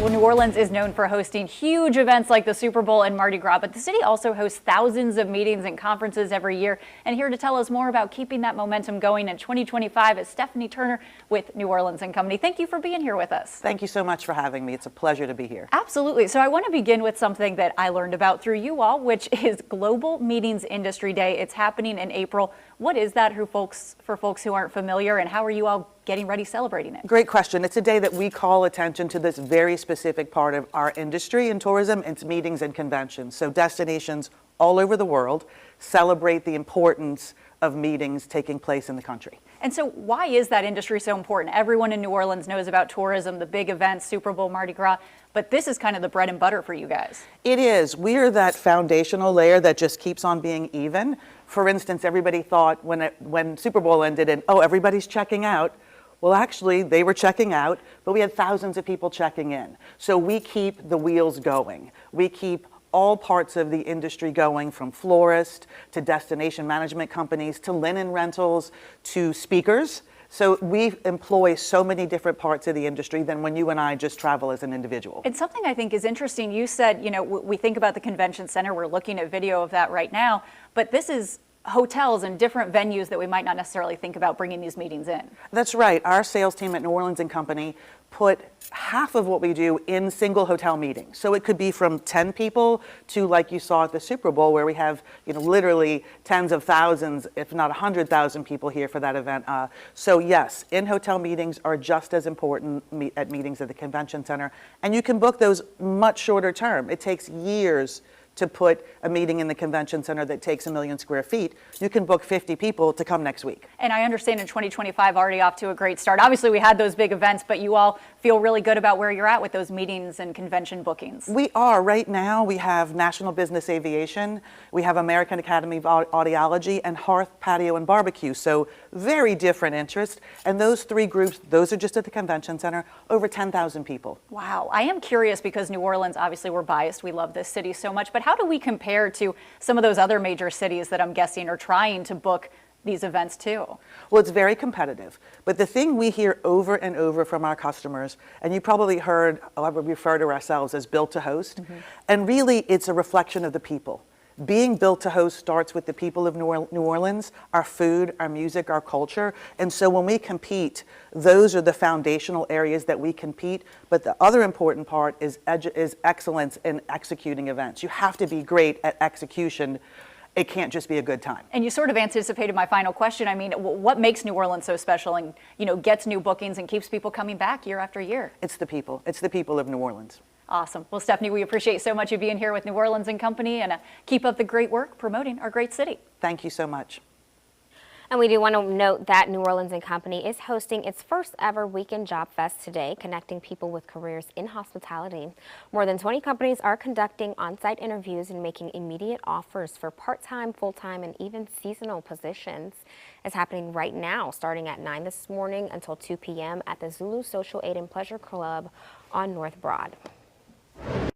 Well, New Orleans is known for hosting huge events like the Super Bowl and Mardi Gras, but the city also hosts thousands of meetings and conferences every year. And here to tell us more about keeping that momentum going in 2025 is Stephanie Turner with New Orleans & Company. Thank you for being here with us. Thank you so much for having me. It's a pleasure to be here. Absolutely. So I want to begin with something that I learned about through you all, which is Global Meetings Industry Day. It's happening in April. What is that for folks who aren't familiar, and how are you all getting ready celebrating it? Great question. It's a day that we call attention to this very specific part of our industry in tourism. It's meetings and conventions. So destinations all over the world celebrate the importance of meetings taking place in the country. And so why is that industry so important? Everyone in New Orleans knows about tourism, the big events, Super Bowl, Mardi Gras, but this is kind of the bread and butter for you guys. It is. We are that foundational layer that just keeps on being even. For instance, everybody thought when Super Bowl ended and, oh, everybody's checking out. Well, actually, they were checking out, but we had thousands of people checking in. So we keep the wheels going. We keep all parts of the industry going, from florists to destination management companies to linen rentals to speakers. So we employ so many different parts of the industry than when you and I just travel as an individual. And something I think is interesting, you said, we think about the convention center, we're looking at video of that right now, but this is hotels and different venues that we might not necessarily think about bringing these meetings in. That's right. Our sales team at New Orleans & Company put half of what we do in single hotel meetings. So it could be from 10 people to, like you saw at the Super Bowl, where we have literally tens of thousands, if not 100,000 people here for that event. So yes, in-hotel meetings are just as important at meetings at the convention center. And you can book those much shorter term. It takes years to put a meeting in the convention center that takes 1 million square feet. You can book 50 people to come next week. And I understand in 2025 already off to a great start. Obviously we had those big events, but you all feel really good about where you're at with those meetings and convention bookings. We are. Right now we have National Business Aviation, we have American Academy of Audiology, and Hearth Patio and Barbecue. So very different interests. And those three groups, those are just at the convention center, over 10,000 people. Wow. I am curious because New Orleans, obviously we're biased. We love this city so much, but how do we compare to some of those other major cities that I'm guessing are trying to book these events too? Well, it's very competitive. But the thing we hear over and over from our customers, and you probably heard, we refer to ourselves as built to host, and really it's a reflection of the people. Being built to host starts with the people of New Orleans, our food, our music, our culture. And so when we compete, those are the foundational areas that we compete. But the other important part is excellence in executing events. You have to be great at execution. It can't just be a good time. And you sort of anticipated my final question. I mean, what makes New Orleans so special and, gets new bookings and keeps people coming back year after year? It's the people. It's the people of New Orleans. Awesome. Well, Stephanie, we appreciate so much you being here with New Orleans & Company, and keep up the great work promoting our great city. Thank you so much. And we do want to note that New Orleans & Company is hosting its first ever Weekend Job Fest today, connecting people with careers in hospitality. More than 20 companies are conducting on-site interviews and making immediate offers for part-time, full-time, and even seasonal positions. It's happening right now, starting at 9 this morning until 2 p.m. at the Zulu Social Aid and Pleasure Club on North Broad.